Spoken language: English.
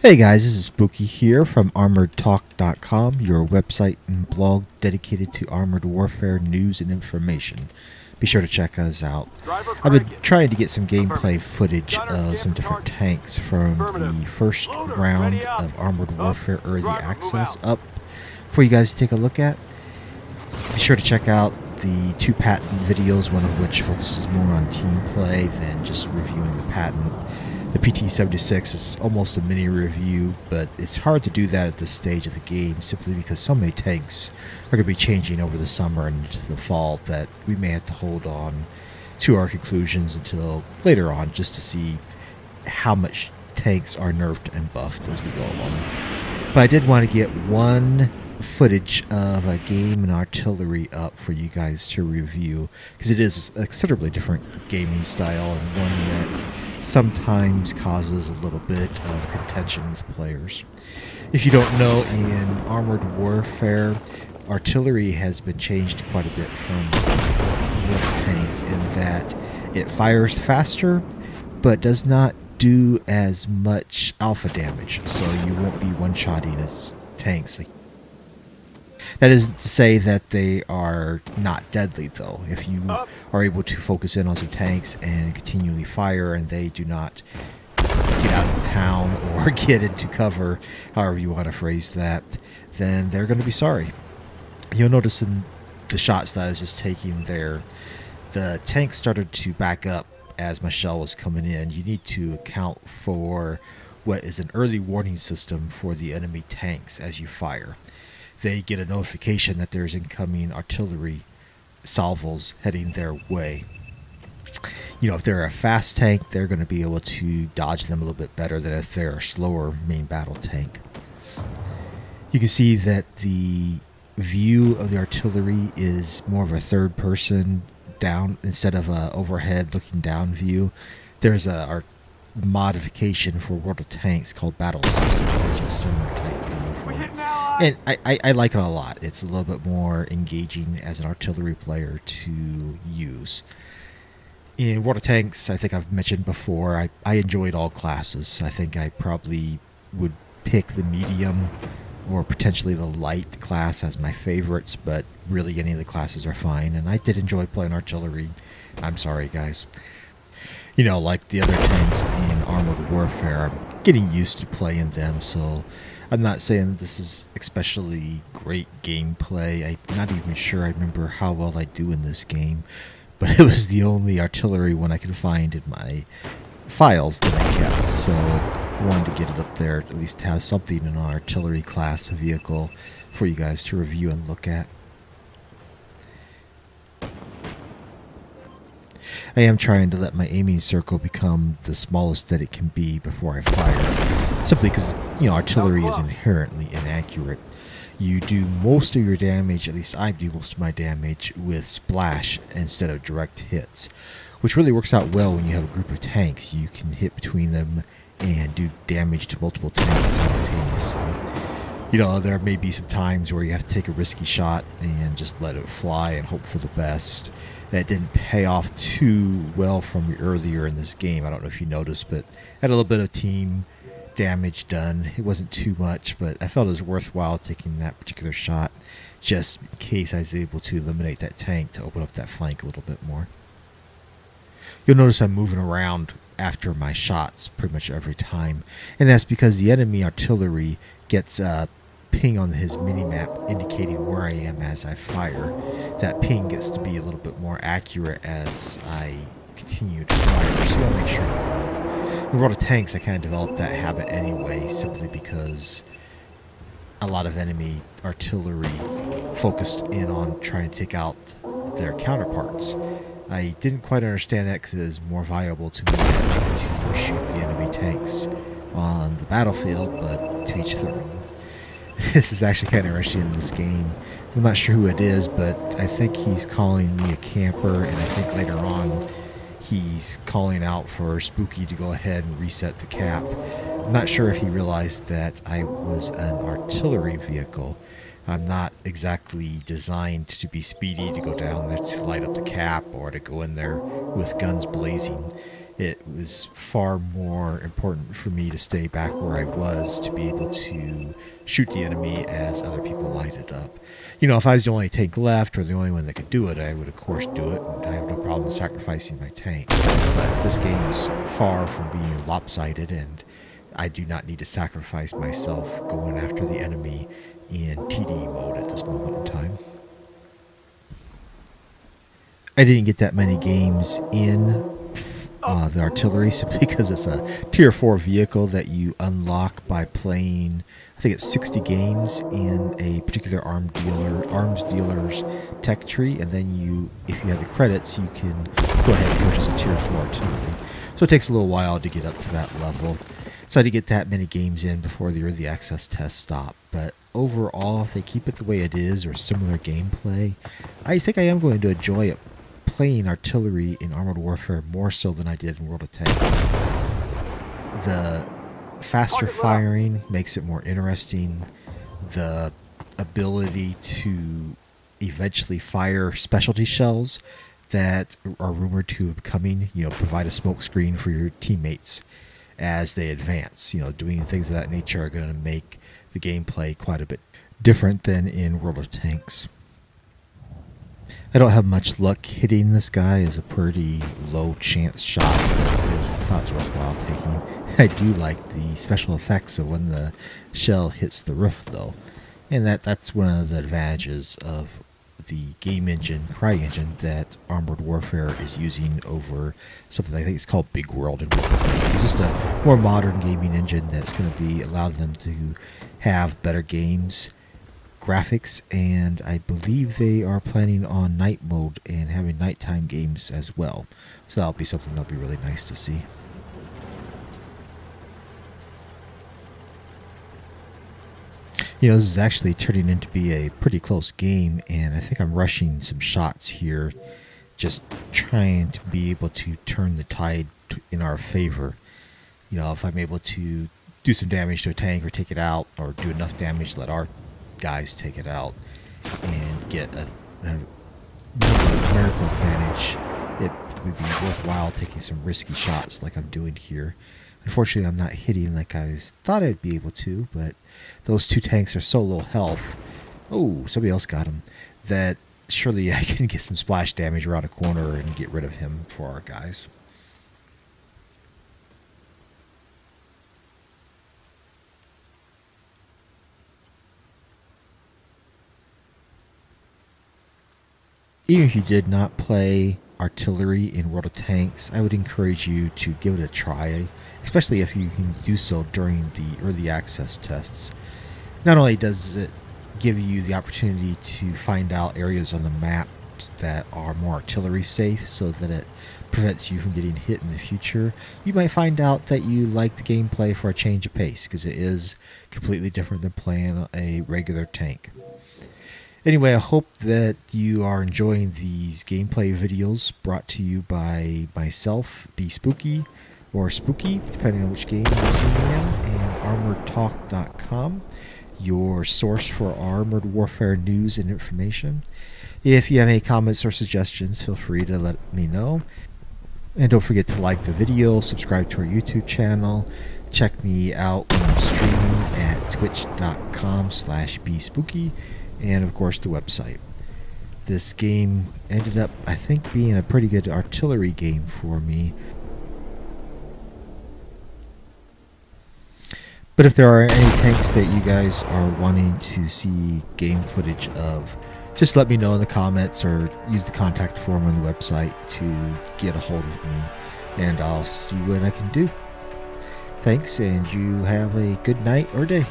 Hey guys, this is Spooky here from ArmoredTalk.com, your website and blog dedicated to Armored Warfare news and information. Be sure to check us out. I've been trying to get some gameplay footage of some different tanks from the first round of Armored Warfare Early Access up for you guys to take a look at. Be sure to check out the two patent videos, one of which focuses more on team play than just reviewing the patent. The PT-76 is almost a mini review, but it's hard to do that at this stage of the game simply because so many tanks are going to be changing over the summer and into the fall that we may have to hold on to our conclusions until later on just to see how much tanks are nerfed and buffed as we go along. But I did want to get one footage of a game and artillery up for you guys to review because it is a considerably different gaming style and one that sometimes causes a little bit of contention with players. If you don't know, in Armored Warfare, artillery has been changed quite a bit from water tanks in that it fires faster but does not do as much alpha damage, so you won't be one-shotting as tanks. That isn't to say that they are not deadly, though. If you are able to focus in on some tanks and continually fire and they do not get out of town or get into cover, however you want to phrase that, then they're going to be sorry. You'll notice in the shots that I was just taking there, the tank started to back up as my shell was coming in. You need to account for what is an early warning system for the enemy tanks as you fire. They get a notification that there's incoming artillery salvos heading their way. You know, if they're a fast tank, they're going to be able to dodge them a little bit better than if they're a slower main battle tank. You can see that the view of the artillery is more of a third person down instead of a overhead looking down view. There's a modification for World of Tanks called Battle System. It's just similar type view for it. And I like it a lot. It's a little bit more engaging as an artillery player to use. In World of Tanks, I think I've mentioned before, I enjoyed all classes. I think I probably would pick the medium or potentially the light class as my favorites, but really any of the classes are fine. And I did enjoy playing artillery. I'm sorry, guys. You know, like the other tanks in Armored Warfare, I'm getting used to playing them, so I'm not saying that this is especially great gameplay. I'm not even sure I remember how well I do in this game, but it was the only artillery one I could find in my files that I kept, so I wanted to get it up there, at least have something in an artillery class vehicle for you guys to review and look at. I am trying to let my aiming circle become the smallest that it can be before I fire, simply because, you know, artillery is inherently inaccurate. You do most of your damage, at least I do most of my damage, with splash instead of direct hits, which really works out well when you have a group of tanks. You can hit between them and do damage to multiple tanks simultaneously. You know, there may be some times where you have to take a risky shot and just let it fly and hope for the best. That didn't pay off too well from me earlier in this game. I don't know if you noticed, but I had a little bit of team damage done. It wasn't too much, but I felt it was worthwhile taking that particular shot just in case I was able to eliminate that tank to open up that flank a little bit more. You'll notice I'm moving around after my shots pretty much every time, and that's because the enemy artillery gets a ping on his mini-map indicating where I am as I fire. That ping gets to be a little bit more accurate as I continue to fire, so you want to make sure you move. In World of Tanks, I kind of developed that habit anyway, simply because a lot of enemy artillery focused in on trying to take out their counterparts. I didn't quite understand that because it is more viable to me to shoot the enemy tanks on the battlefield, but to each their own. This is actually kind of interesting in this game. I'm not sure who it is, but I think he's calling me a camper, and I think later on he's calling out for Spooky to go ahead and reset the cap. I'm not sure if he realized that I was an artillery vehicle. I'm not exactly designed to be speedy to go down there to light up the cap or to go in there with guns blazing. It was far more important for me to stay back where I was to be able to shoot the enemy as other people lighted up. You know, if I was the only tank left or the only one that could do it, I would of course do it, and I have no problem sacrificing my tank. But this game is far from being lopsided, and I do not need to sacrifice myself going after the enemy in TD mode at this moment in time. I didn't get that many games in the artillery simply because it's a tier 4 vehicle that you unlock by playing, I think it's 60 games in a particular arms dealer's tech tree, and then you, if you have the credits, you can go ahead and purchase a tier 4 artillery. So it takes a little while to get up to that level. So I didn't get that many games in before the early access test stopped, but overall, if they keep it the way it is or similar gameplay, I think I am going to enjoy it, playing artillery in Armored Warfare more so than I did in World of Tanks. The faster firing makes it more interesting. The ability to eventually fire specialty shells that are rumored to be coming, you know, provide a smoke screen for your teammates as they advance. You know, doing things of that nature are going to make the gameplay quite a bit different than in World of Tanks. I don't have much luck hitting this guy as a pretty low chance shot, but I thought it was worthwhile taking. I do like the special effects of when the shell hits the roof though, and that's one of the advantages of the game engine, CryEngine, that Armored Warfare is using over something I think it's called Big World in World of Tanks. It's just a more modern gaming engine that's going to be allow them to have better games, graphics, and I believe they are planning on night mode and having nighttime games as well. So that'll be something that'll be really nice to see. You know, this is actually turning into be a pretty close game, and I think I'm rushing some shots here, just trying to be able to turn the tide in our favor. You know, if I'm able to do some damage to a tank or take it out, or do enough damage to let our guys take it out and get a numerical advantage, it would be worthwhile taking some risky shots like I'm doing here. Unfortunately, I'm not hitting like I thought I'd be able to, but those two tanks are so low health. Oh, somebody else got him. That surely I can get some splash damage around a corner and get rid of him for our guys. Even if you did not play artillery in World of Tanks, I would encourage you to give it a try, especially if you can do so during the early access tests. Not only does it give you the opportunity to find out areas on the map that are more artillery safe so that it prevents you from getting hit in the future, you might find out that you like the gameplay for a change of pace, because it is completely different than playing a regular tank. Anyway, I hope that you are enjoying these gameplay videos brought to you by myself, Be Spooky, or Spooky, depending on which game you're seeing in, and ArmoredTalk.com, your source for Armored Warfare news and information. If you have any comments or suggestions, feel free to let me know. And don't forget to like the video, subscribe to our YouTube channel, check me out when I'm streaming at twitch.com/BeSpooky, and of course the website. This game ended up, I think, being a pretty good artillery game for me. But if there are any tanks that you guys are wanting to see game footage of, just let me know in the comments or use the contact form on the website to get a hold of me, and I'll see what I can do. Thanks, and you have a good night or day.